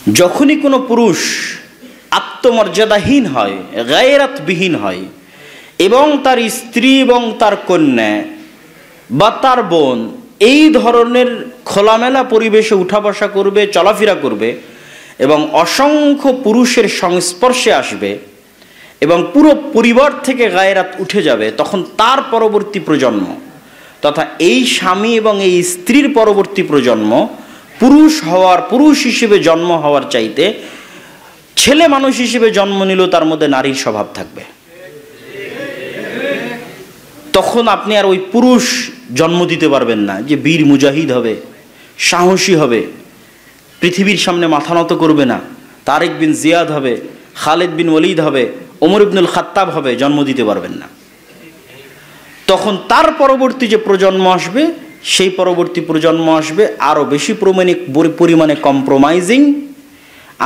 যখনই কোনো পুরুষ আত্মমর্যাদাহীন হয়, গায়রাতবিহীন হয় এবং তার স্ত্রী এবং তার কন্যা বা তার বোন এই ধরনের খোলামেলা পরিবেশে উঠা বসা করবে, চলাফেরা করবে এবং অসংখ্য পুরুষের সংস্পর্শে আসবে এবং পুরো পরিবার থেকে গায়রাত উঠে যাবে, তখন তার পরবর্তী প্রজন্ম তথা এই স্বামী এবং এই স্ত্রীর পরবর্তী প্রজন্ম পুরুষ হিসেবে জন্ম হওয়ার চাইতে ছেলে মানুষ হিসেবে জন্ম নিলেও তার মধ্যে নারীর স্বভাব থাকবে। তখন আপনি আর ওই পুরুষ জন্ম দিতে পারবেন না যে বীর মুজাহিদ হবে, সাহসী হবে, পৃথিবীর সামনে মাথা নত করবে না, তারেক বিন জিয়াদ হবে, খালেদ বিন ওয়ালিদ হবে, ওমর ইবনুল খাত্তাব হবে, জন্ম দিতে পারবেন না। তখন তার পরবর্তী যে প্রজন্ম আসবে, সেই পরবর্তী প্রজন্ম আসবে আরও বেশি পরিমাণে কম্প্রোমাইজিং,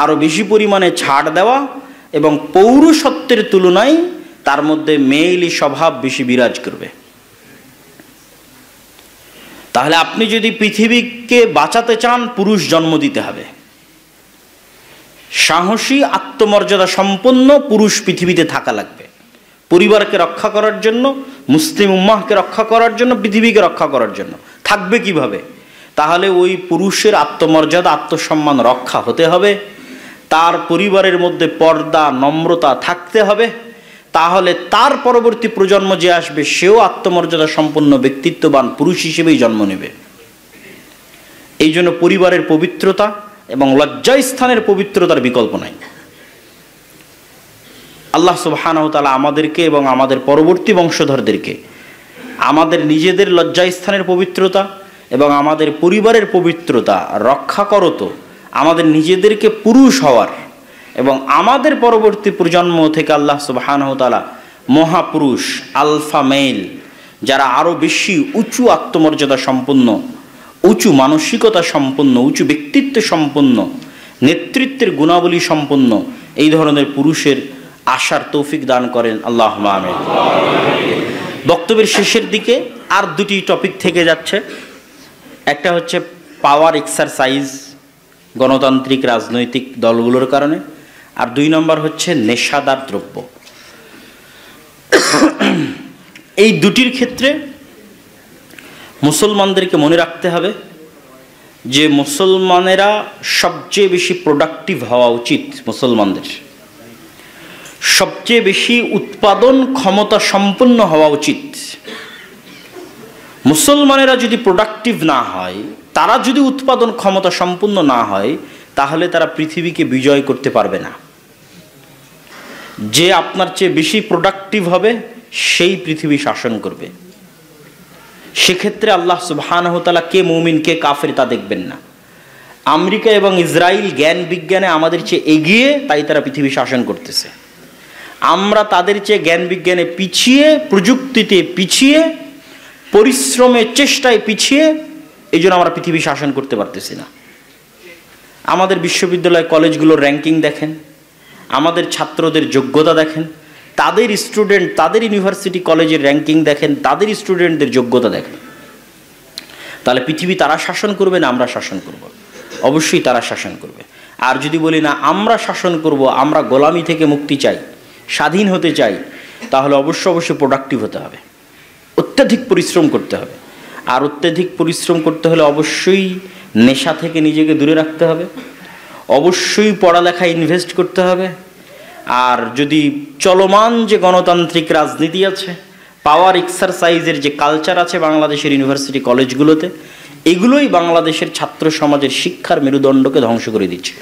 আরও বেশি পরিমাণে ছাড় দেওয়া এবং পৌরুষত্বের তুলনায় তার মধ্যে মেয়েলি স্বভাব বেশি বিরাজ করবে। তাহলে আপনি যদি পৃথিবীকে বাঁচাতে চান, পুরুষ জন্ম দিতে হবে। সাহসী, আত্মমর্যাদা সম্পন্ন পুরুষ পৃথিবীতে থাকা লাগবে, পরিবারকে রক্ষা করার জন্য, মুসলিম উম্মাহকে রক্ষা করার জন্য, পৃথিবীকে রক্ষা করার জন্য। থাকবে কিভাবে? তাহলে ওই পুরুষের আত্মমর্যাদা, আত্মসম্মান রক্ষা হতে হবে, তার পরিবারের মধ্যে পর্দা, নম্রতা থাকতে হবে। তাহলে তার পরবর্তী প্রজন্ম যে আসবে সেও আত্মমর্যাদা সম্পন্ন ব্যক্তিত্ববান পুরুষ হিসেবেই জন্ম নেবে। এই জন্য পরিবারের পবিত্রতা এবং লজ্জাস্থানের পবিত্রতার বিকল্প নাই। আল্লাহ সুবহানাহু ওয়া তাআলা আমাদেরকে এবং আমাদের পরবর্তী বংশধরদেরকে আমাদের নিজেদের লজ্জাস্থানের পবিত্রতা এবং আমাদের পরিবারের পবিত্রতা রক্ষা করত, আমাদের নিজেদেরকে পুরুষ হওয়ার এবং আমাদের পরবর্তী প্রজন্ম থেকে আল্লাহ সুবহানাহু ওয়া তাআলা মহাপুরুষ, আলফা মেল, যারা আরও বেশি উঁচু আত্মমর্যাদা সম্পন্ন, উঁচু মানসিকতা সম্পন্ন, উঁচু ব্যক্তিত্ব সম্পন্ন, নেতৃত্বের গুণাবলী সম্পন্ন এই ধরনের পুরুষের আশার তৌফিক দান করেন। আল্লাহুম্মা আমিন। বক্তব্যের শেষের দিকে আর দুটি টপিক থেকে যাচ্ছে। একটা হচ্ছে পাওয়ার এক্সারসাইজ গণতান্ত্রিক রাজনৈতিক দলগুলোর কারণে, আর 2 নম্বর হচ্ছে নেশাদার দ্রব্য। এই দুটির ক্ষেত্রে মুসলমানদেরকে মনে রাখতে হবে যে মুসলমানেরা সবচেয়ে বেশি প্রোডাক্টিভ হওয়া উচিত। মুসলমানদের সবচেয়ে বেশি উৎপাদন ক্ষমতা সম্পন্ন হওয়া উচিত। মুসলমানেরা যদি প্রোডাক্টিভ না হয়, তারা যদি উৎপাদন ক্ষমতা সম্পন্ন না হয়, তাহলে তারা পৃথিবীকে বিজয় করতে পারবে না। যে আপনার চেয়ে বেশি প্রোডাক্টিভ হবে সেই পৃথিবী শাসন করবে। সেক্ষেত্রে আল্লাহ সুবহানাহু ওয়া তাআলা কে মুমিন কে কাফের তা দেখবেন না। আমেরিকা এবং ইসরায়েল জ্ঞান বিজ্ঞানে আমাদের চেয়ে এগিয়ে, তাই তারা পৃথিবী শাসন করতেছে। আমরা তাদের চেয়ে জ্ঞান বিজ্ঞানে পিছিয়ে, প্রযুক্তিতে পিছিয়ে, পরিশ্রমের চেষ্টায় পিছিয়ে, এই জন্য আমরা পৃথিবী শাসন করতে পারতেছি না। আমাদের বিশ্ববিদ্যালয় কলেজগুলোর র্যাঙ্কিং দেখেন, আমাদের ছাত্রদের যোগ্যতা দেখেন, তাদের স্টুডেন্ট, তাদের ইউনিভার্সিটি কলেজের র্যাঙ্কিং দেখেন, তাদের স্টুডেন্টদের যোগ্যতা দেখেন। তাহলে পৃথিবী তারা শাসন করবে না আমরা শাসন করব? অবশ্যই তারা শাসন করবে। আর যদি বলি না আমরা শাসন করব, আমরা গোলামি থেকে মুক্তি চাই, স্বাধীন হতে চাই, তাহলে অবশ্যই প্রোডাক্টিভ হতে হবে, অত্যাধিক পরিশ্রম করতে হবে। আর অত্যাধিক পরিশ্রম করতে হলে অবশ্যই নেশা থেকে নিজেকে দূরে রাখতে হবে, অবশ্যই পড়ালেখায় ইনভেস্ট করতে হবে। আর যদি চলমান যে গণতান্ত্রিক রাজনীতি আছে, পাওয়ার এক্সারসাইজের যে কালচার আছে বাংলাদেশের ইউনিভার্সিটি কলেজগুলোতে, এগুলোই বাংলাদেশের ছাত্র সমাজের শিক্ষার মেরুদণ্ডকে ধ্বংস করে দিচ্ছে।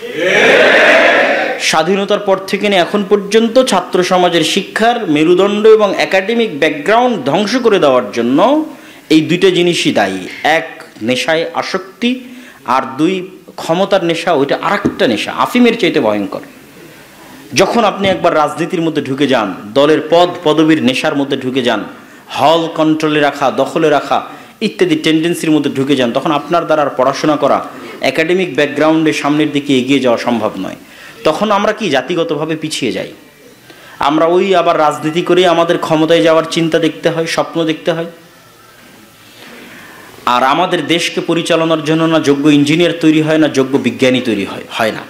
স্বাধীনতার পর থেকে নিয়ে এখন পর্যন্ত ছাত্র সমাজের শিক্ষার মেরুদণ্ড এবং একাডেমিক ব্যাকগ্রাউন্ড ধ্বংস করে দেওয়ার জন্য এই দুইটা জিনিসই দায়ী। এক, নেশায় আসক্তি, আর 2, ক্ষমতার নেশা। ওইটা আরেকটা নেশা, আফিমের চাইতে ভয়ঙ্কর। যখন আপনি একবার রাজনীতির মধ্যে ঢুকে যান, দলের পদ পদবীর নেশার মধ্যে ঢুকে যান, হল কন্ট্রোলে রাখা, দখলে রাখা ইত্যাদি টেন্ডেন্সির মধ্যে ঢুকে যান, তখন আপনার দ্বারা আর পড়াশোনা করা, একাডেমিক ব্যাকগ্রাউন্ডে সামনের দিকে এগিয়ে যাওয়া সম্ভব নয়। তখন আমরা কি জাতিগতভাবে পিছিয়ে যাই। আমরা ওই আবার রাজনীতি করে আমাদের ক্ষমতায় যাওয়ার চিন্তা দেখতে হয়, স্বপ্ন দেখতে হয়। আর আমাদের দেশকে পরিচালনার জন্য না যোগ্য ইঞ্জিনিয়ার তৈরি হয়, না যোগ্য বিজ্ঞানী তৈরি হয় না।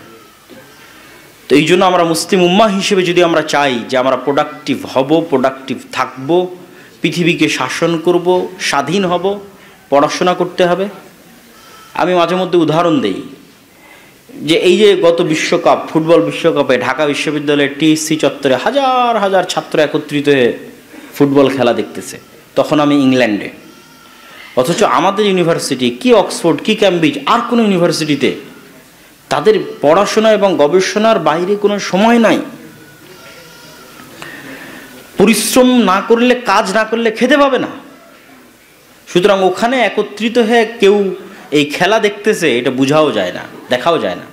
তো এই জন্য আমরা মুসলিম উম্মাহ হিসেবে যদি আমরা চাই যে আমরা প্রোডাক্টিভ হব, প্রোডাক্টিভ থাকব, পৃথিবীকে শাসন করব, স্বাধীন হব, পড়াশোনা করতে হবে। আমি মাঝে মধ্যে উদাহরণ দেই যে এই যে গত বিশ্বকাপ, ফুটবল বিশ্বকাপে ঢাকা বিশ্ববিদ্যালয়ের টিএসসি চত্বরে হাজার হাজার ছাত্র একত্রিত হয়ে ফুটবল খেলা দেখতেছে, তখন আমি ইংল্যান্ডে। অথচ আমাদের ইউনিভার্সিটি, কি অক্সফোর্ড, কি ক্যামব্রিজ, আর কোনো ইউনিভার্সিটিতে তাদের পড়াশোনা এবং গবেষণার বাইরে কোনো সময় নাই। পরিশ্রম না করলে, কাজ না করলে খেতে পাবে না। সুতরাং ওখানে একত্রিত হয়ে কেউ এই খেলা দেখতেছে, এটা বোঝাও যায় না, দেখাও যায় না।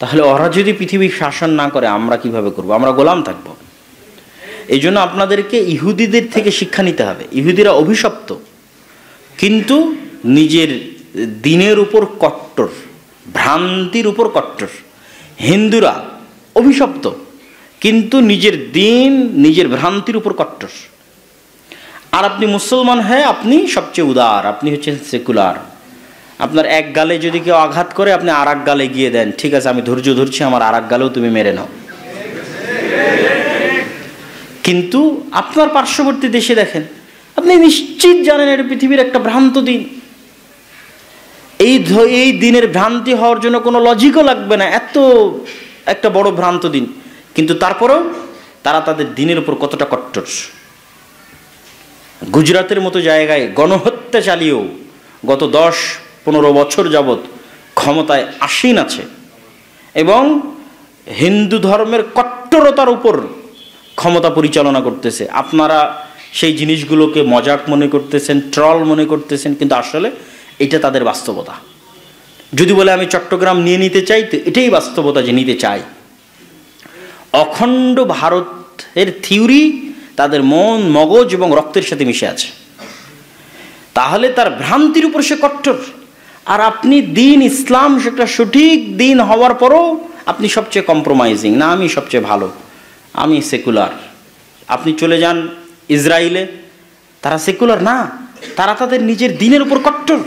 তাহলে ওরা যদি পৃথিবীর শাসন না করে আমরা কিভাবে করব? আমরা গোলাম থাকব। এই জন্য আপনাদেরকে ইহুদিদের থেকে শিক্ষা নিতে হবে। ইহুদিরা অভিশপ্ত, কিন্তু নিজের দিনের উপর কট্টর, ভ্রান্তির উপর কট্টর। হিন্দুরা অভিশপ্ত, কিন্তু নিজের দিন, নিজের ভ্রান্তির উপর কট্টর। আর আপনি মুসলমান হয়ে আপনি সবচেয়ে উদার, আপনি হচ্ছেন সেকুলার। আপনার এক গালে যদি কেউ আঘাত করে, আপনি আর এক গালে গিয়ে দেন, ঠিক আছে আমি ধৈর্য ধরছি, আমার আর এক গালেও তুমি মেরে নাও। কিন্তু আপনার পার্শ্ববর্তী দেশে দেখেন, আপনি নিশ্চিত জানেন এটা পৃথিবীর একটা ভ্রান্ত দিন। এই দিনের ভ্রান্তি হওয়ার জন্য কোনো লজিকও লাগবে না, এত একটা বড় ভ্রান্ত দিন, কিন্তু তারপরেও তারা তাদের দিনের উপর কতটা কট্টর। গুজরাটের মতো জায়গায় গণহত্যা চালিয়েও গত 10-15 বছর যাবৎ ক্ষমতায় আসীন আছে এবং হিন্দু ধর্মের কট্টরতার উপর ক্ষমতা পরিচালনা করতেছে। আপনারা সেই জিনিসগুলোকে মজাক মনে করতেছেন, ট্রল মনে করতেছেন, কিন্তু আসলে এটা তাদের বাস্তবতা। যদি বলে আমি চট্টগ্রাম নিয়ে নিতে চাই, তো এটাই বাস্তবতা যে নিতে চাই। অখণ্ড ভারতের থিওরি তাদের মন, মগজ এবং রক্তের সাথে মিশে আছে। তাহলে তার ভ্রান্তির উপর সে কট্টর। আর আপনি দিন, ইসলাম সেটা সঠিক দিন হওয়ার পরও আপনি সবচেয়ে কম্প্রোমাইজিং, না আমি সবচেয়ে ভালো, আমি সেকুলার। আপনি চলে যান ইসরায়েলে, তারা সেকুলার না, তারা তাদের নিজের দিনের উপর কট্টর।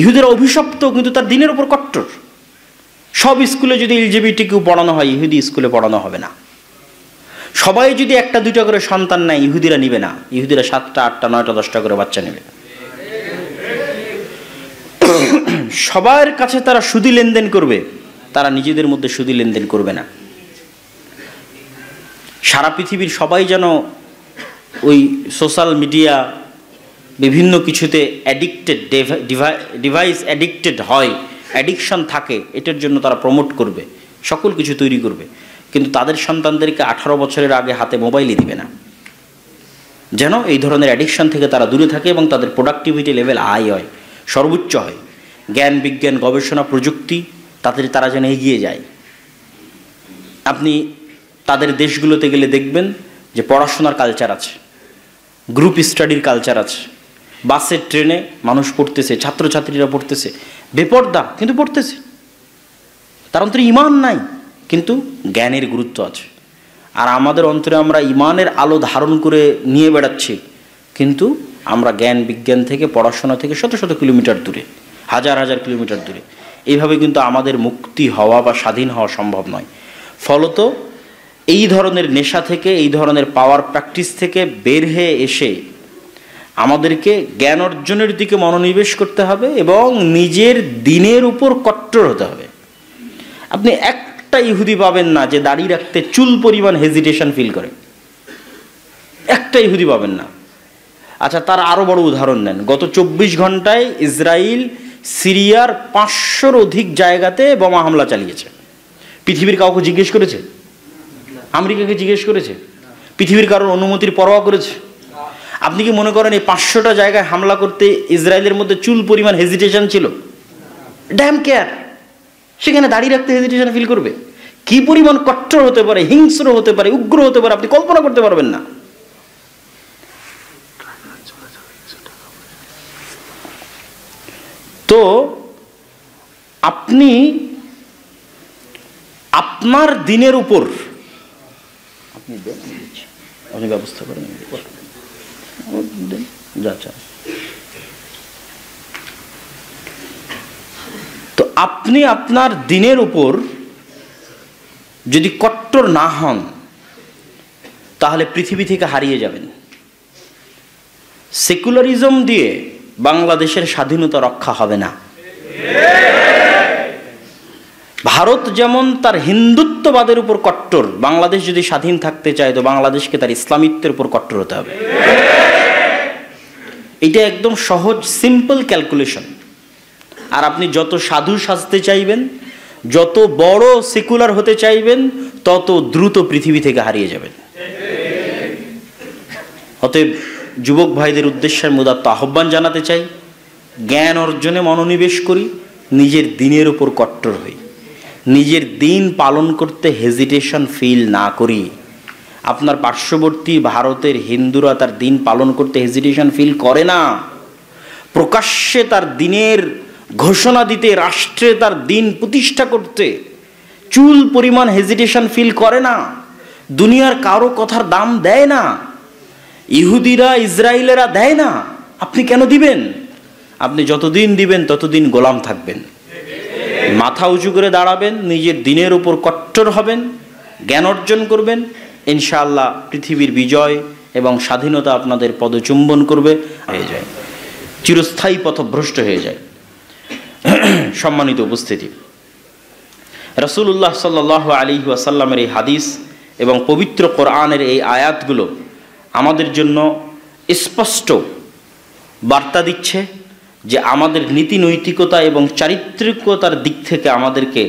ইহুদিরা অভিশপ্ত, কিন্তু তার দিনের উপর কট্টর। সব স্কুলে যদি এলজিবিটিকিউ পড়ানো হয়, ইহুদি স্কুলে পড়ানো হবে না। সবাই যদি 1-2টা করে সন্তান নেয়, ইহুদিরা নিবে না। ইহুদিরা 7টা, 8টা, 9টা, 10টা করে বাচ্চা নেবে। সবার কাছে তারা সুদী লেনদেন করবে, তারা নিজেদের মধ্যে সুদী লেনদেন করবে না। সারা পৃথিবীর সবাই যেন ওই সোশ্যাল মিডিয়া বিভিন্ন কিছুতে অ্যাডিক্টেড, ডিভাইস অ্যাডিক্টেড হয়, অ্যাডিকশন থাকে, এটার জন্য তারা প্রমোট করবে, সকল কিছু তৈরি করবে, কিন্তু তাদের সন্তানদেরকে 18 বছরের আগে হাতে মোবাইলই দিবে না, যেন এই ধরনের অ্যাডিকশন থেকে তারা দূরে থাকে এবং তাদের প্রোডাক্টিভিটি লেভেল হাই হয়, সর্বোচ্চ হয়। জ্ঞান, বিজ্ঞান, গবেষণা, প্রযুক্তি তারা যেন এগিয়ে যায়। আপনি তাদের দেশগুলোতে গেলে দেখবেন যে পড়াশোনার কালচার আছে, গ্রুপ স্টাডির কালচার আছে। বাসে, ট্রেনে মানুষ পড়তেছে, ছাত্রছাত্রীরা পড়তেছে, বেপর্দা কিন্তু পড়তেছে। তার অন্তরে ঈমান নাই, কিন্তু জ্ঞানের গুরুত্ব আছে। আর আমাদের অন্তরে আমরা ঈমানের আলো ধারণ করে নিয়ে বেড়াচ্ছি, কিন্তু আমরা জ্ঞান, বিজ্ঞান থেকে, পড়াশোনা থেকে শত শত কিলোমিটার দূরে, হাজার হাজার কিলোমিটার দূরে। এইভাবে কিন্তু আমাদের মুক্তি হওয়া বা স্বাধীন হওয়া সম্ভব নয়। ফলত এই ধরনের নেশা থেকে, এই ধরনের পাওয়ার প্র্যাকটিস থেকে বের হয়ে এসে আমাদেরকে জ্ঞান অর্জনের দিকে মনোনিবেশ করতে হবে এবং নিজের দিনের উপর কট্টর হতে হবে। আপনি একটা ইহুদি পাবেন না যে দাড়ি রাখতে চুল পরিমাণ হেজিটেশন ফিল করে, একটা ইহুদি পাবেন না। আচ্ছা, তার আরও বড় উদাহরণ নেন। গত 24 ঘন্টায় ইসরায়েল সিরিয়ার 500-র অধিক জায়গাতে বোমা হামলা চালিয়েছে। পৃথিবীর কাউকে জিজ্ঞেস করেছে? আমেরিকাকে জিজ্ঞেস করেছে? পৃথিবীর কারোর অনুমতির পরোয়া করেছে? আপনি কি মনে করেন এই 500টা জায়গায় হামলা করতে ইসরায়েলের মধ্যে চুল পরিমাণ হেজিটেশন ছিল? ড্যাম কেয়ার, সেখানে দাঁড়িয়ে রাখতে হেজিটেশন ফিল করবে? কি পরিমাণ কট্টর হতে পারে, হিংস্র হতে পারে, উগ্র হতে পারে, আপনি কল্পনা করতে পারবেন না। তো আপনি আপনার দিনের উপর আপনি ব্যবস্থা করেন, তো আপনি আপনার দিনের উপর যদি কট্টর না হন তাহলে পৃথিবী থেকে হারিয়ে যাবেন। সেকুলারিজম দিয়ে বাংলাদেশের স্বাধীনতা রক্ষা হবে না। ভারত যেমন তার হিন্দুত্ববাদের উপর কট্টর, বাংলাদেশ যদি স্বাধীন থাকতে চায় তো বাংলাদেশকে তার ইসলামিত্বের উপর কট্টর হতে হবে। এটা একদম সহজ সিম্পল ক্যালকুলেশন। আর আপনি যত সাধু সাজতে চাইবেন, যত বড় সেকুলার হতে চাইবেন, তত দ্রুত পৃথিবী থেকে হারিয়ে যাবেন। অতএব যুবক ভাইদের উদ্দেশ্যে মুদাত্ত আহ্বান জানাতে চাই, জ্ঞান অর্জনে মনোনিবেশ করি, নিজের দিনের উপর কট্টর হই, নিজের দিন পালন করতে হেজিটেশন ফিল না করি। আপনার পার্শ্ববর্তী ভারতের হিন্দুরা তার দিন পালন করতে হেজিটেশন ফিল করে না। প্রকাশ্যে তার দিনের ঘোষণা দিতে, রাষ্ট্রে তার দিন প্রতিষ্ঠা করতে চুল পরিমাণ হেজিটেশন ফিল করে না। দুনিয়ার কারো কথার দাম দেয় না। ইহুদিরা, ইসরায়েলেরা দেয় না। আপনি কেন দিবেন? আপনি যতদিন দিবেন ততদিন গোলাম থাকবেন। মাথা উঁচু করে দাঁড়াবেন, নিজের দিনের উপর কট্টর হবেন, জ্ঞান অর্জন করবেন, ইনশাআল্লাহ পৃথিবীর বিজয় এবং স্বাধীনতা আপনাদের পদচুম্বন করবে, হয়ে যায় চিরস্থায়ী পথভ্রষ্ট হয়ে যায়। সম্মানিত উপস্থিতি, রাসূলুল্লাহ সাল্লাল্লাহু আলাইহি ওয়াসাল্লামের এই হাদিস এবং পবিত্র কোরআনের এই আয়াতগুলো আমাদের জন্য স্পষ্ট বার্তা দিচ্ছে যে আমাদের নীতি নৈতিকতা এবং চারিত্রিকতার দিক থেকে আমাদেরকে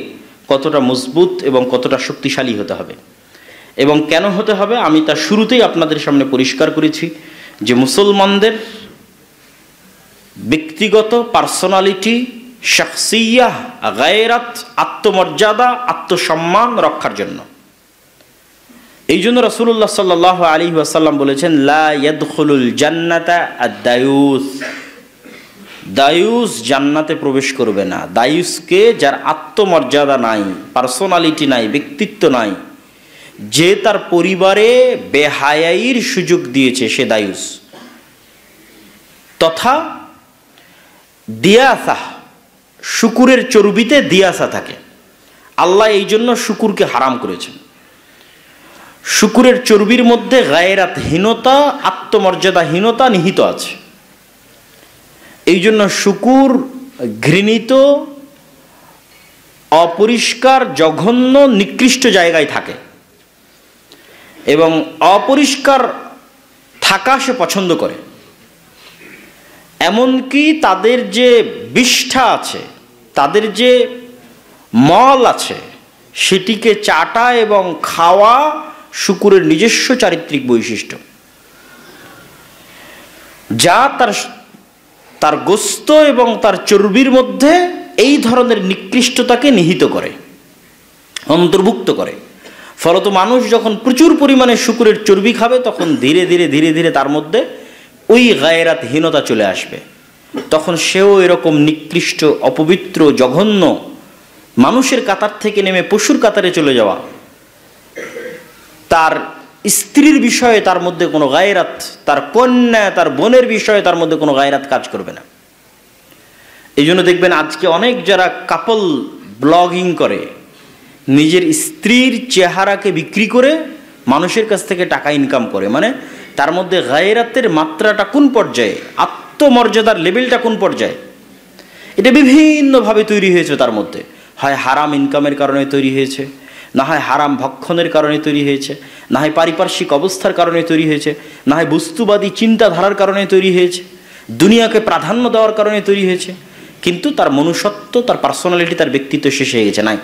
কতটা মজবুত এবং কতটা শক্তিশালী হতে হবে। এবং কেন হতে হবে আমি তা শুরুতেই আপনাদের সামনে পরিষ্কার করেছি যে মুসলমানদের ব্যক্তিগত পার্সোনালিটি, শাখসিয়াহ, গায়রাত, আত্মমর্যাদা, আত্মসম্মান রক্ষার জন্য। এই জন্য রাসূলুল্লাহ সাল্লাল্লাহু আলাইহি ওয়াসাল্লাম বলেছেন, লা ইয়াদখুলুল জান্নাতা আদ-দায়ুস। দায়ুস জান্নাতে প্রবেশ করবে না। দায়ুসকে, যার আত্মমর্যাদা নাই, পার্সোনালিটি নাই, ব্যক্তিত্ব নাই, যে তার পরিবারে বেহায়াইর সুযোগ দিয়েছে, সে দায়ুস। তথা দিয়াসা, শুকুরের চর্বিতে দিয়াসা থাকে। আল্লাহ এই জন্য শুকুরকে হারাম করেছেন। শুকুরের চর্বির মধ্যে গায়রাতহীনতা, আত্মমর্যাদাহীনতা নিহিত আছে। এই জন্য শুকুর ঘৃণিত, অপরিষ্কার, জঘন্য, নিকৃষ্ট জায়গায় থাকে এবং অপরিষ্কার থাকা সে পছন্দ করে। এমনকি তাদের যে বিষ্ঠা আছে, তাদের যে মল আছে, সেটিকে চাটা এবং খাওয়া শুকুরের নিজস্ব চারিত্রিক বৈশিষ্ট্য, যা তার গোস্ত এবং তার চর্বির মধ্যে এই ধরনের নিকৃষ্টতাকে নিহিত করে, অন্তর্ভুক্ত করে। ফলত মানুষ যখন প্রচুর পরিমাণে শুকুরের চর্বি খাবে, তখন ধীরে ধীরে ধীরে ধীরে তার মধ্যে ওই গায়রাতহীনতা চলে আসবে। তখন সেও এরকম নিকৃষ্ট, অপবিত্র, জঘন্য, মানুষের কাতার থেকে নেমে পশুর কাতারে চলে যাওয়া, তার স্ত্রীর বিষয়ে তার মধ্যে কোনো গায়রাত, তার কন্যা, তার বোনের বিষয়ে তার মধ্যে কোনো গায়রাত কাজ করবে না। এই জন্য দেখবেন আজকে অনেক যারা কাপল ব্লগিং করে, নিজের স্ত্রীর চেহারাকে বিক্রি করে মানুষের কাছ থেকে টাকা ইনকাম করে। মানে তার মধ্যে গায়রাতের মাত্রাটা কোন পর্যায়ে, আত্মমর্যাদার লেভেলটা কোন পর্যায়ে, এটা বিভিন্নভাবে তৈরি হয়েছে। তার মধ্যে হয় হারাম ইনকামের কারণে তৈরি হয়েছে, না হয় হারাম ভক্ষণের কারণে তৈরি হয়েছে, না হয় পারিপার্শ্বিক অবস্থার কারণে তৈরি হয়েছে, না হয় বস্তুবাদী চিন্তাধারার কারণে তৈরি হয়েছে, দুনিয়াকে প্রাধান্য দেওয়ার কারণে তৈরি হয়েছে। কিন্তু তার মনুষ্যত্ব, তার পার্সোনালিটি, তার ব্যক্তিত্ব শেষ হয়ে গেছে, নাই।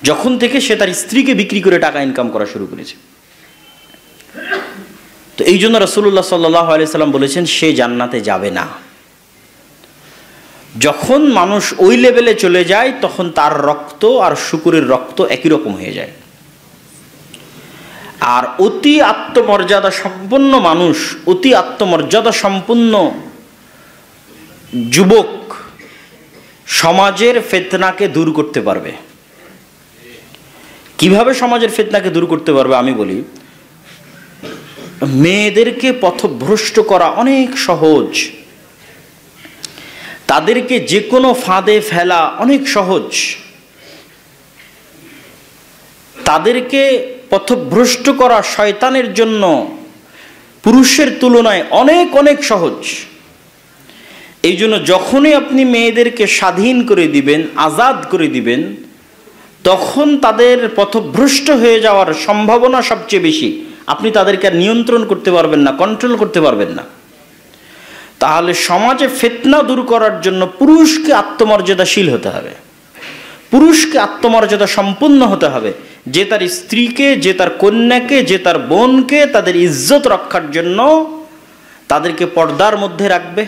যখন থেকে সে তার স্ত্রীকে বিক্রি করে টাকা ইনকাম করা শুরু করেছে। তো এই জন্য রাসূলুল্লাহ সাল্লাল্লাহু আলাইহি সাল্লাম বলেছেন, সে জান্নাতে যাবে না। যখন মানুষ ওই লেভেলে চলে যায়, তখন তার রক্ত আর শুকুরের রক্ত একই রকম হয়ে যায়। আর অতি আত্মমর্যাদা সম্পন্ন মানুষ, অতি আত্মমর্যাদা সম্পন্ন যুবক সমাজের ফিতনাকে দূর করতে পারবে। কিভাবে সমাজের ফিতনাকে দূর করতে পারবে আমি বলি, মেয়েদেরকে পথভ্রষ্ট করা অনেক সহজ, তাদেরকে যে কোনো ফাঁদে ফেলা অনেক সহজ। তাদেরকে পথভ্রষ্ট করা শয়তানের জন্য পুরুষের তুলনায় অনেক অনেক সহজ। এই জন্য যখনই আপনি মেয়েদেরকে স্বাধীন করে দিবেন, আজাদ করে দিবেন, তখন তাদের পথভ্রষ্ট হয়ে যাওয়ার সম্ভাবনা সবচেয়ে বেশি। আপনি তাদেরকে আর নিয়ন্ত্রণ করতে পারবেন না, কন্ট্রোল করতে পারবেন না। তাহলে সমাজে ফিতনা দূর করার জন্য পুরুষকে আত্মমর্যাদাশীল হতে হবে, পুরুষকে আত্মমর্যাদা সম্পন্ন হতে হবে, যে তার স্ত্রীকে, যে তার কন্যাকে, যে তার বোনকে তাদের ইজ্জত রক্ষার জন্য তাদেরকে পর্দার মধ্যে রাখবে,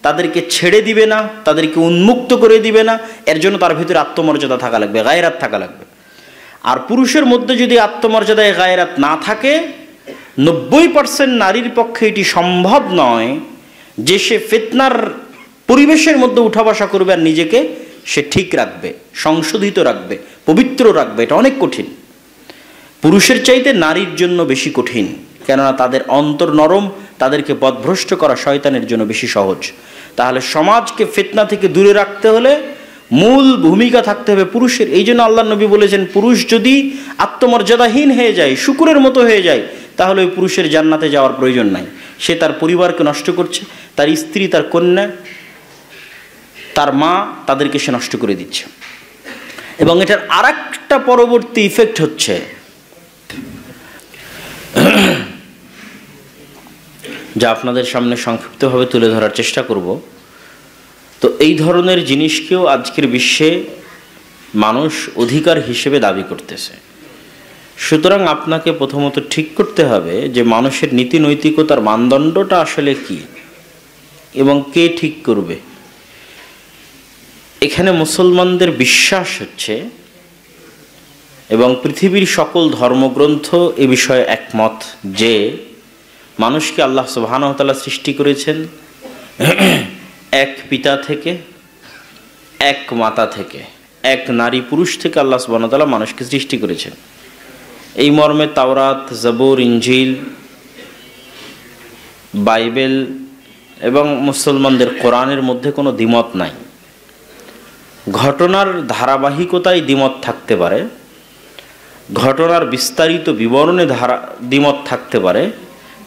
তাদেরকে ছেড়ে দিবে না, তাদেরকে উন্মুক্ত করে দিবে না। এর জন্য তার ভিতরে আত্মমর্যাদা থাকা লাগবে, গায়রাত থাকা লাগবে। আর পুরুষের মধ্যে যদি আত্মমর্যাদায় গায়রাত না থাকে, 90% নারীর পক্ষে এটি সম্ভব নয় যে সে ফিতনার পরিবেশের মধ্যে উঠা বসা করবে আর নিজেকে সে ঠিক রাখবে, সংশোধিত রাখবে, পবিত্র রাখবে। এটা অনেক কঠিন, পুরুষের চাইতে নারীর জন্য বেশি কঠিন, কেননা তাদের অন্তর নরম, তাদেরকে পথভ্রষ্ট করা শয়তানের জন্য বেশি সহজ। তাহলে সমাজকে ফিতনা থেকে দূরে রাখতে হলে মূল ভূমিকা থাকতে হবে পুরুষের। এই জন্য আল্লাহ নবী বলেছেন, পুরুষ যদি আত্মমর্যাদাহীন হয়ে যায়, শুকুরের মতো হয়ে যায়, তাহলে ওই পুরুষের জান্নাতে যাওয়ার প্রয়োজন নাই। সে তার পরিবারকে নষ্ট করছে, তার স্ত্রী, তার কন্যা, তার মা, তাদেরকে সে নষ্ট করে দিচ্ছে। এবং এটার আরেকটা পরবর্তী ইফেক্ট হচ্ছে, যা আপনাদের সামনে সংক্ষিপ্তভাবে তুলে ধরার চেষ্টা করব। তো এই ধরনের জিনিসকেও আজকের বিশ্বে মানুষ অধিকার হিসেবে দাবি করতেছে। সুতরাং আপনাকে প্রথমত ঠিক করতে হবে যে মানুষের নীতি নৈতিকতার মানদণ্ডটা আসলে কি এবং কে ঠিক করবে। এখানে মুসলমানদের বিশ্বাস হচ্ছে, এবং পৃথিবীর সকল ধর্মগ্রন্থ এ বিষয়ে একমত, যে মানুষকে আল্লাহ সুবহানাহু ওয়া তাআলা সৃষ্টি করেছেন এক পিতা থেকে, এক মাতা থেকে, এক নারী পুরুষ থেকে আল্লাহ সুবহানাহু ওয়া তাআলা মানুষকে সৃষ্টি করেছেন। এই মর্মে তাওরাত, জবুর, ইনজিল, বাইবেল এবং মুসলমানদের কোরআনের মধ্যে কোনো দ্বিমত নাই। ঘটনার ধারাবাহিকতায় দ্বিমত থাকতে পারে, ঘটনার বিস্তারিত বিবরণে দ্বিমত থাকতে পারে,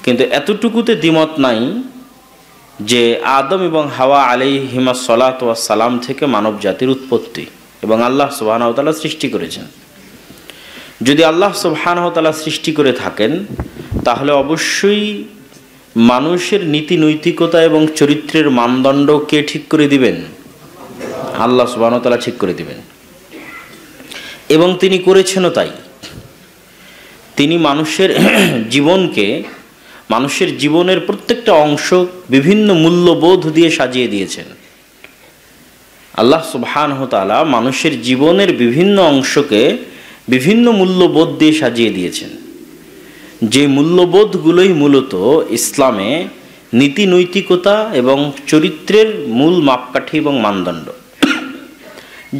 কিন্তু এতটুকুতে দ্বিমত নাই যে আদম এবং হাওয়া আলাইহিমাস সালাতু ওয়াস সালাম থেকে মানব জাতির উৎপত্তি এবং আল্লাহ সুবহানাহু ওয়া তাআলা সৃষ্টি করেছেন। যদি আল্লাহ সুবহানাহু ওয়া তাআলা সৃষ্টি করে থাকেন, তাহলে অবশ্যই মানুষের নীতি নৈতিকতা এবং চরিত্রের মানদণ্ড কে ঠিক করে দিবেন? আল্লাহ সুবহানাহু ওয়া তাআলা ঠিক করে দিবেন। এবং তিনি করেছেনও তাই। তিনি মানুষের জীবনকে, মানুষের জীবনের প্রত্যেকটা অংশ বিভিন্ন মূল্যবোধ দিয়ে সাজিয়ে দিয়েছেন। আল্লাহ সুবহানাহু ওয়া তাআলা মানুষের জীবনের বিভিন্ন অংশকে বিভিন্ন মূল্যবোধ দিয়ে সাজিয়ে দিয়েছেন, যে মূল্যবোধগুলোই মূলত ইসলামে নীতি নৈতিকতা এবং চরিত্রের মূল মাপকাঠি এবং মানদণ্ড।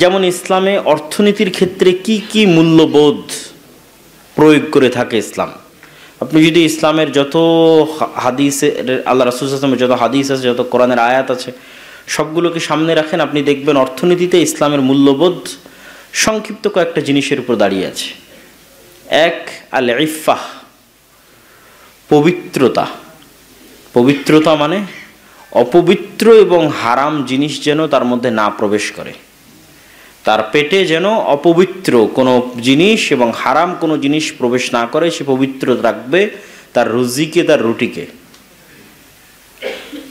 যেমন ইসলামে অর্থনীতির ক্ষেত্রে কি কি মূল্যবোধ প্রয়োগ করে থাকে ইসলাম। আপনি যদি ইসলামের যত হাদিসে, আল্লাহ রাসূল সাল্লাল্লাহু আলাইহি ওয়াসাল্লামের যত হাদিস আছে, যত কোরআনের আয়াত আছে, সবগুলোকে সামনে রাখেন, আপনি দেখবেন অর্থনীতিতে ইসলামের মূল্যবোধ সংক্ষিপ্ত কয়েকটা জিনিসের উপর দাঁড়িয়ে আছে। এক, আল ইফাহ, পবিত্রতা। পবিত্রতা মানে অপবিত্র এবং হারাম জিনিস যেন তার মধ্যে না প্রবেশ করে, তার পেটে যেন অপবিত্র কোনো জিনিস এবং হারাম কোনো জিনিস প্রবেশ না করে, সে পবিত্র রাখবে তার রুজিকে, তার রুটিকে।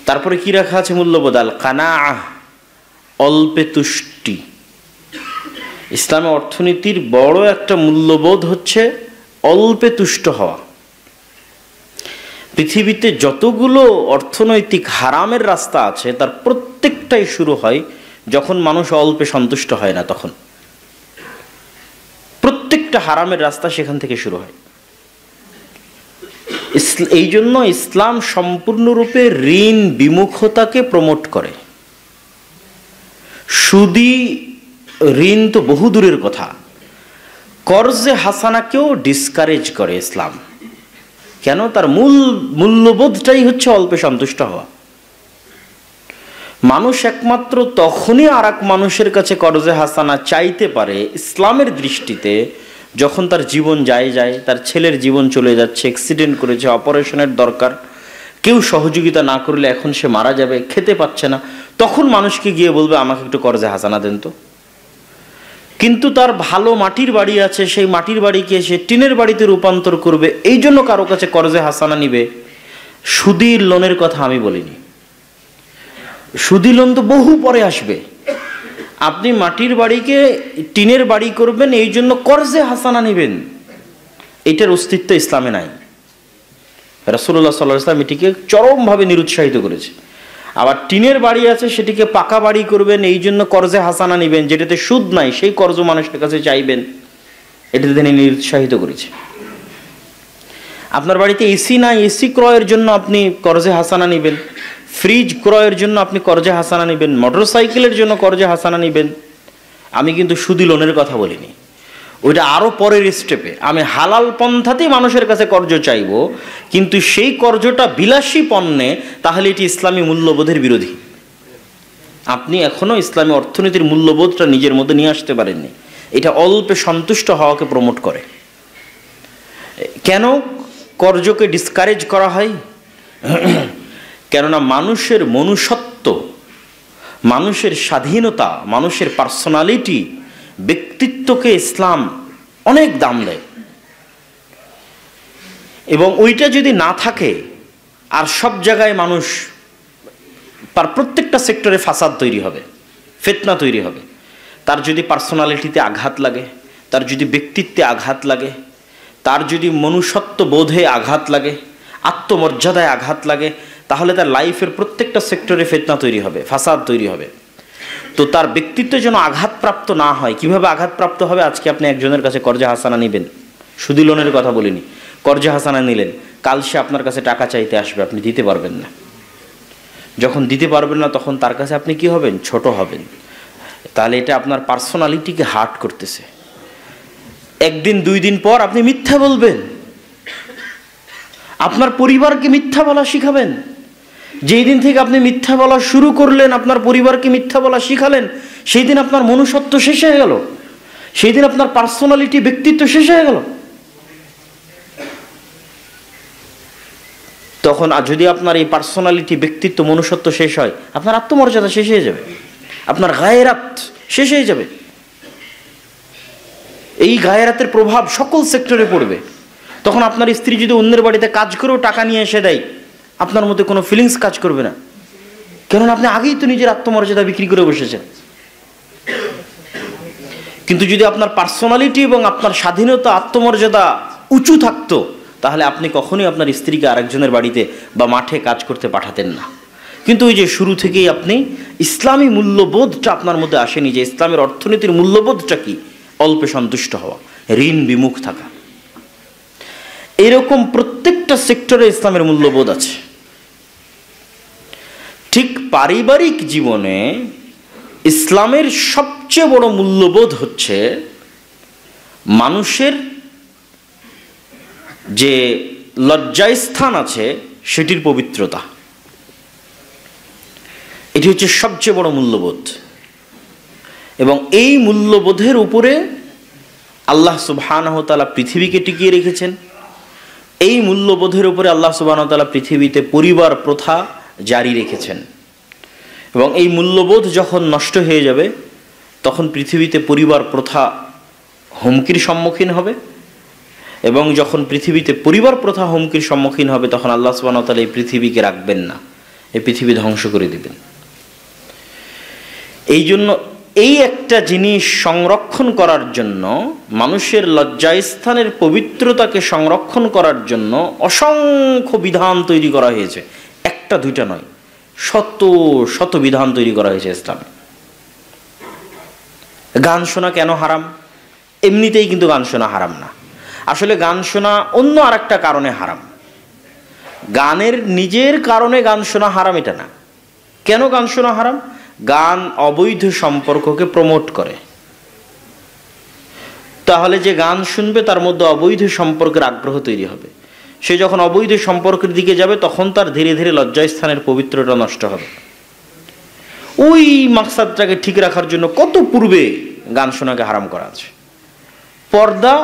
তারপরে কি রাখা আছে মূল্যবোধ? আল কানাআহ, অল্পে তুষ্টি। ইসলামে অর্থনীতির বড় একটা মূল্যবোধ হচ্ছে অল্পে তুষ্ট হওয়া। পৃথিবীতে যতগুলো অর্থনৈতিক হারামের রাস্তা আছে, তার প্রত্যেকটাই শুরু হয় যখন মানুষ অল্পে সন্তুষ্ট হয় না, তখন প্রত্যেকটা হারামের রাস্তা সেখান থেকে শুরু হয়। এই জন্য ইসলাম সম্পূর্ণরূপে ঋণ বিমুখতাকে প্রমোট করে। সুদি ঋণ তো বহু দূরের কথা, কর্জে হাসানাকেও ডিসকারেজ করে ইসলাম। কেন? তার মূল্যবোধটাই হচ্ছে অল্পে সন্তুষ্ট হওয়া। মানুষ একমাত্র তখনই আর এক মানুষের কাছে কর্জে হাসানা চাইতে পারে ইসলামের দৃষ্টিতে, যখন তার জীবন যায়, তার ছেলের জীবন চলে যাচ্ছে, অ্যাক্সিডেন্ট করেছে, অপারেশনের দরকার, কেউ সহযোগিতা না করলে এখন সে মারা যাবে, খেতে পাচ্ছে না, তখন মানুষকে গিয়ে বলবে আমাকে একটু কর্জে হাসানা দেন তো। কিন্তু তার ভালো মাটির বাড়ি আছে, সেই মাটির বাড়িকে সে টিনের বাড়িতে রূপান্তর করবে, এই জন্য কারো কাছে কর্জে হাসানা নিবে। সুদির লোনের কথা আমি বলিনি, সুদি লোন তো বহু পরে আসবে। আপনি মাটির বাড়িকে টিনের বাড়ি করবেন, এই জন্য কর্জে হাসানা নেবেন, এটার অস্তিত্ব ইসলামে নাই। রাসূলুল্লাহ সাল্লাল্লাহু আলাইহি ওয়াসাল্লাম এটিকে চরমভাবে নিরুৎসাহিত করেছে। আবার টিনের বাড়ি আছে, সেটিকে পাকা বাড়ি করবেন, এই জন্য কর্জে হাসানা নেবেন, যেটাতে সুদ নাই, সেই কর্জ মানুষের কাছে চাইবেন, এটাতে তিনি নিরুৎসাহিত করেছে। আপনার বাড়িতে এসি নাই, এসি ক্রয়ের জন্য আপনি কর্জে হাসানা নেবেন, ফ্রিজ ক্রয়ের জন্য আপনি কর্জে হাসানা নেবেন, মোটরসাইকেলের জন্য কর্জে হাসানা নেবেন। আমি কিন্তু সুদি লোনের কথা বলিনি, ওইটা আরও পরের স্টেপে। আমি হালাল পন্থাতেই মানুষের কাছে কর্জ চাইব, কিন্তু সেই কর্জটা বিলাসী পণ্যে, তাহলে এটি ইসলামী মূল্যবোধের বিরোধী। আপনি এখনও ইসলামী অর্থনীতির মূল্যবোধটা নিজের মধ্যে নিয়ে আসতে পারেননি। এটা অল্পে সন্তুষ্ট হওয়াকে প্রমোট করে। কেন কর্জকে ডিসকারেজ করা হয়? কেননা মানুষের মনুষ্যত্ব, মানুষের স্বাধীনতা, মানুষের পার্সোনালিটি, ব্যক্তিত্বকে ইসলাম অনেক দাম দেয়। এবং ওইটা যদি না থাকে, আর সব জায়গায় মানুষ, তার প্রত্যেকটা সেক্টরে ফাসাদ তৈরি হবে, ফিতনা তৈরি হবে। তার যদি পার্সোনালিটিতে আঘাত লাগে, তার যদি ব্যক্তিত্বে আঘাত লাগে, তার যদি মনুষ্যত্ব বোধে আঘাত লাগে, আত্মমর্যাদায় আঘাত লাগে, তাহলে তার লাইফের প্রত্যেকটা সেক্টরে ফিতনা তৈরি হবে, ফাসাদ তৈরি হবে। তো তার ব্যক্তিত্বে যেন আঘাতপ্রাপ্ত না হয়, কিভাবে আঘাতপ্রাপ্ত হবে? আজকে আপনি একজনের কাছে কর্জে হাসানা নেবেন, সুদি লোনের কথা বলিনি, কর্জে হাসানা নিলেন, কাল সে আপনার কাছে টাকা চাইতে আসবে, আপনি দিতে পারবেন না। যখন দিতে পারবেন না, তখন তার কাছে আপনি কি হবেন? ছোট হবেন। তাহলে এটা আপনার পার্সোনালিটিকে হার্ট করতেছে। একদিন দুই দিন পর আপনি মিথ্যা বলবেন, আপনার পরিবারকে মিথ্যা বলা শিখাবেন। যেই দিন থেকে আপনি মিথ্যা বলা শুরু করলেন, আপনার পরিবারকে মিথ্যা বলা শিখালেন, সেই দিন আপনার মনুষ্যত্ব শেষ হয়ে গেল, সেই দিন আপনার পার্সোনালিটি, ব্যক্তিত্ব শেষ হয়ে গেল। তখন যদি আপনার এই পার্সোনালিটি, ব্যক্তিত্ব, মনুষ্যত্ব শেষ হয়, আপনার আত্মমর্যাদা শেষ হয়ে যাবে, আপনার গায়রাত শেষ হয়ে যাবে। এই গায়রাতের প্রভাব সকল সেক্টরে পড়বে। তখন আপনার স্ত্রী যদি অন্যের বাড়িতে কাজ করেও টাকা নিয়ে এসে দেয়, আপনার মধ্যে কোনো ফিলিংস কাজ করবে না, কেননা আপনি আগেই তো নিজের আত্মমর্যাদা বিক্রি করে বসেছেন। কিন্তু যদি আপনার পার্সোনালিটি এবং আপনার স্বাধীনতা, আত্মমর্যাদা উঁচু থাকতো, তাহলে আপনি কখনোই আপনার স্ত্রীকে আরেকজনের বাড়িতে বা মাঠে কাজ করতে পাঠাতেন না। কিন্তু ওই যে শুরু থেকেই আপনি ইসলামী মূল্যবোধটা আপনার মধ্যে আসেনি, যে ইসলামের অর্থনীতির মূল্যবোধটা কি? অল্পে সন্তুষ্ট হওয়া, ঋণ বিমুখ থাকা। এরকম প্রত্যেকটা সেক্টরে ইসলামের মূল্যবোধ আছে। ঠিক পারিবারিক জীবনে ইসলামের সবচেয়ে বড় মূল্যবোধ হচ্ছে মানুষের যে লজ্জাস্থান আছে সেটির পবিত্রতা। এটি হচ্ছে সবচেয়ে বড় মূল্যবোধ। এবং এই মূল্যবোধের উপরে আল্লাহ সুবহানাহু ওয়া তাআলা পৃথিবীকে টিকিয়ে রেখেছেন। এই মূল্যবোধের উপরে আল্লাহ সুবহানাহু ওয়া তাআলা পৃথিবীতে পরিবার প্রথা জারি রেখেছেন। এবং এই মূল্যবোধ যখন নষ্ট হয়ে যাবে, তখন পৃথিবীতে পরিবার প্রথা হুমকির সম্মুখীন হবে। এবং যখন পৃথিবীতে পরিবার প্রথা হুমকির সম্মুখীন হবে, তখন আল্লাহ সুবহানাহু ওয়া তাআলা এই পৃথিবীকে রাখবেন না, এই পৃথিবী ধ্বংস করে দিবেন। এই জন্য এই একটা জিনিস সংরক্ষণ করার জন্য, মানুষের লজ্জাস্থানের পবিত্রতাকে সংরক্ষণ করার জন্য অসংখ্য বিধান তৈরি করা হয়েছে। একটা দুইটা নয়, শত শত বিধান তৈরি করা হয়েছে ইসলামে। গান শোনা কেন হারাম? এমনিতেই কিন্তু গান শোনা হারাম না। আসলে গান শোনা অন্য আর একটা কারণে হারাম। গানের নিজের কারণে গান শোনা হারাম এটা না। কেন গান শোনা হারাম? গান অবৈধ সম্পর্ককে প্রমোট করে। তাহলে যে গান শুনবে তার মধ্যে অবৈধ সম্পর্কের আগ্রহ তৈরি হবে। সে যখন অবৈধ সম্পর্কের দিকে যাবে, তখন তার ধীরে ধীরে লজ্জাস্থানের পবিত্রতা নষ্ট হবে। ওই মাকসাদটাকে ঠিক রাখার জন্য কত পূর্বে গান শোনাকে হারাম করা আছে। পর্দা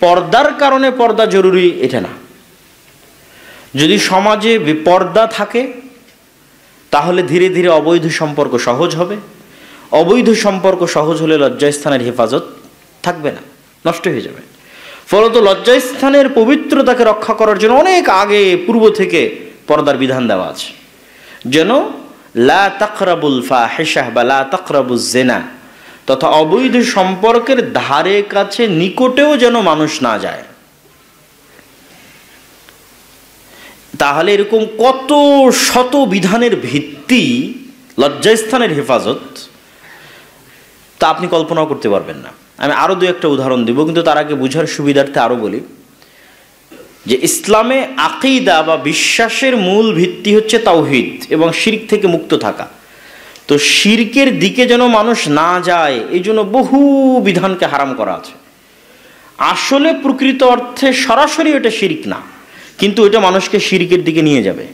পর্দার কারণে পর্দা জরুরি এটা না। যদি সমাজে বেপর্দা থাকে তাহলে ধীরে ধীরে অবৈধ সম্পর্ক সহজ হবে। অবৈধ সম্পর্ক সহজ হলে লজ্জাস্থানের হেফাজত থাকবে না, নষ্ট হয়ে যাবে। ফলত লজ্জাস্থানের পবিত্রতাকে রক্ষা করার জন্য অনেক আগে পূর্ব থেকে পর্দার বিধান দেওয়া আছে, যেন লা তাকরাবুল ফাহিশাহ বা লা তাকরাবুজ জিনা, তথা অবৈধ সম্পর্কের ধারে কাছে নিকটেও যেন মানুষ না যায়। তাহলে এরকম কত শত বিধানের ভিত্তি লজ্জাস্থানের হেফাজত, তা আপনি কল্পনাও করতে পারবেন না। আমি আরো দু একটা উদাহরণ দিব, কিন্তু তার আগে বুঝার সুবিধার্থে আরো বলি যে ইসলামে আকীদা বা বিশ্বাসের মূল ভিত্তি হচ্ছে তাওহীদ এবং শিরক থেকে মুক্ত থাকা। তো শিরকের দিকে যেন মানুষ না যায় এই জন্য বহু বিধানকে হারাম করা আছে। আসলে প্রকৃত অর্থে সরাসরি এটা শিরক না, কিন্তু এটা মানুষকে শিরকের দিকে নিয়ে যাবে।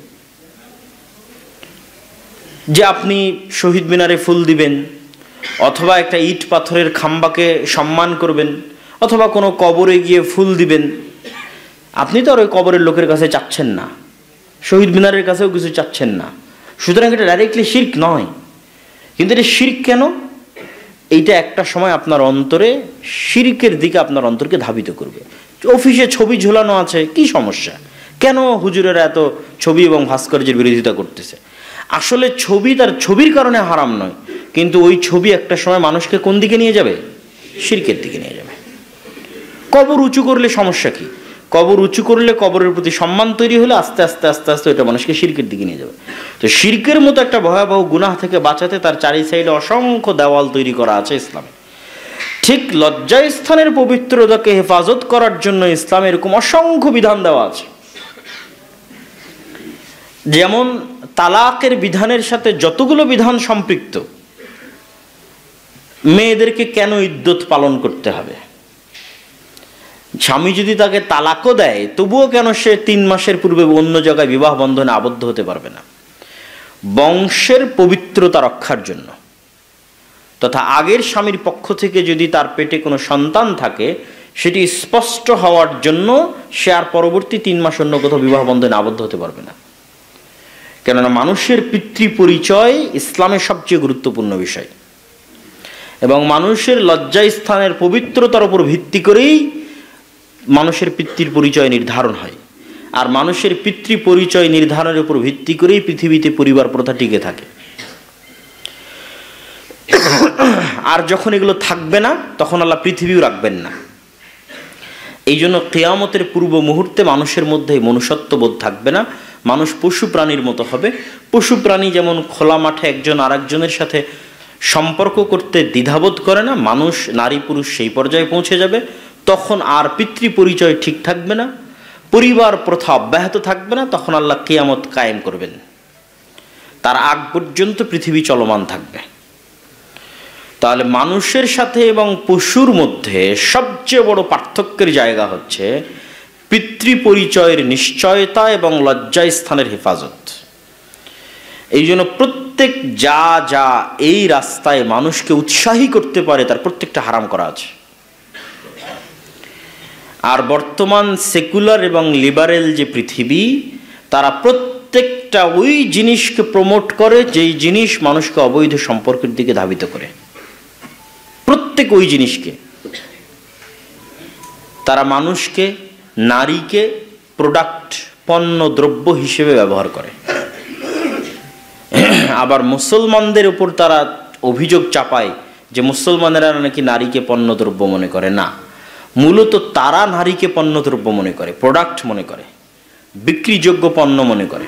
যে আপনি শহীদ মিনারে ফুল দিবেন, অথবা একটা ইট পাথরের খাম্বাকে সম্মান করবেন, অথবা কোনো কবরে গিয়ে ফুল দিবেন, আপনি তো আর ওই কবরের লোকের কাছে চাচ্ছেন না, শহীদ মিনারের কাছেও কিছু চাচ্ছেন না, সুতরাং এটা ডাইরেক্টলি শিরক নয়। কিন্তু এটা শিরক কেন? এইটা একটা সময় আপনার অন্তরে শিরকের দিকে আপনার অন্তরকে ধাবিত করবে। অফিসে ছবি ঝোলানো আছে, কি সমস্যা? কেন হুজুরেরা এত ছবি এবং ভাস্কর্যের বিরোধিতা করতেছে? আসলে ছবি তার ছবির কারণে হারাম নয়, কিন্তু ওই ছবি একটা সময় মানুষকে কোন দিকে নিয়ে যাবে? শিরকের দিকে নিয়ে যাবে। কবর উঁচু করলে সমস্যা কি? কবর উঁচু করলে কবরের প্রতি সম্মান তৈরি হলে আস্তে আস্তে আস্তে আস্তে ওইটা মানুষকে শিরকের দিকে নিয়ে যাবে। তো শিরকের মতো একটা ভয়াবহ গুনাহ থেকে বাঁচাতে তার চারি সাইডে অসংখ্য দেওয়াল তৈরি করা আছে ইসলামে। ঠিক লজ্জাস্থানের পবিত্রতাকে হেফাজত করার জন্য ইসলামে এরকম অসংখ্য বিধান দেওয়া আছে। যেমন তালাকের বিধানের সাথে যতগুলো বিধান সম্পৃক্ত, মেয়েদেরকে কেন ইদ্যত পালন করতে হবে, স্বামী যদি তাকে তালাকও দেয় তবুও কেন সে 3 মাসের পূর্বে অন্য জায়গায় বিবাহ বন্ধনে আবদ্ধ হতে পারবে না, বংশের পবিত্রতা রক্ষার জন্য, তথা আগের স্বামীর পক্ষ থেকে যদি তার পেটে কোনো সন্তান থাকে সেটি স্পষ্ট হওয়ার জন্য সে আর পরবর্তী 3 মাস অন্য কোথাও বিবাহ বন্ধনে আবদ্ধ হতে পারবে না। কেননা মানুষের পিতৃ পরিচয় ইসলামের সবচেয়ে গুরুত্বপূর্ণ বিষয়, এবং মানুষের লজ্জাস্থানের পবিত্রতার উপর ভিত্তি করেই মানুষের পিতৃর পরিচয় নির্ধারণ হয়। আর মানুষের পিতৃ পরিচয় নির্ধারণের উপর ভিত্তি করেই পৃথিবীতে পরিবার প্রথা টিকে থাকে। আর যখন এগুলো থাকবে না তখন আল্লাহ পৃথিবীও রাখবেন না। এই জন্য কিয়ামতের পূর্ব মুহূর্তে মানুষের মধ্যে মনুষ্যত্ববোধ থাকবে না, মানুষ পশু প্রাণীর মতো হবে। পশু প্রাণী যেমন খোলা মাঠে একজন আরেকজনের সাথে সম্পর্ক করতে দ্বিধাবোধ করে না, মানুষ নারী পুরুষ সেই পর্যায়ে পৌঁছে যাবে। তখন আর পিতৃ পরিচয় ঠিক থাকবে না, পরিবার প্রথা অব্যাহত থাকবে না, তখন আল্লাহ কিয়ামত কায়েম করবেন। তার আগ পর্যন্ত পৃথিবী চলমান থাকবে। তাহলে মানুষের সাথে এবং পশুর মধ্যে সবচেয়ে বড় পার্থক্যের জায়গা হচ্ছে পিতৃ পরিচয়ের নিশ্চয়তা এবং লজ্জাস্থানের হেফাজত। এই জন্য প্রত্যেক যা যা এই রাস্তায় মানুষকে উৎসাহী করতে পারে তার প্রত্যেকটা হারাম করা আছে। আর বর্তমান সেকুলার এবং লিবারেল যে পৃথিবী, তারা প্রত্যেকটা ওই জিনিসকে প্রমোট করে যেই জিনিস মানুষকে অবৈধ সম্পর্কের দিকে ধাবিত করে। প্রত্যেক ওই জিনিসকে তারা মানুষকে, নারীকে প্রোডাক্ট, পণ্য দ্রব্য হিসেবে ব্যবহার করে। আবার মুসলমানদের উপর তারা অভিযোগ চাপায় যে মুসলমানেরা নাকি নারীকে পণ্য দ্রব্য মনে করে। না, মূলত তারা নারীকে পণ্য দ্রব্য মনে করে, প্রোডাক্ট মনে করে, বিক্রিযোগ্য পণ্য মনে করে।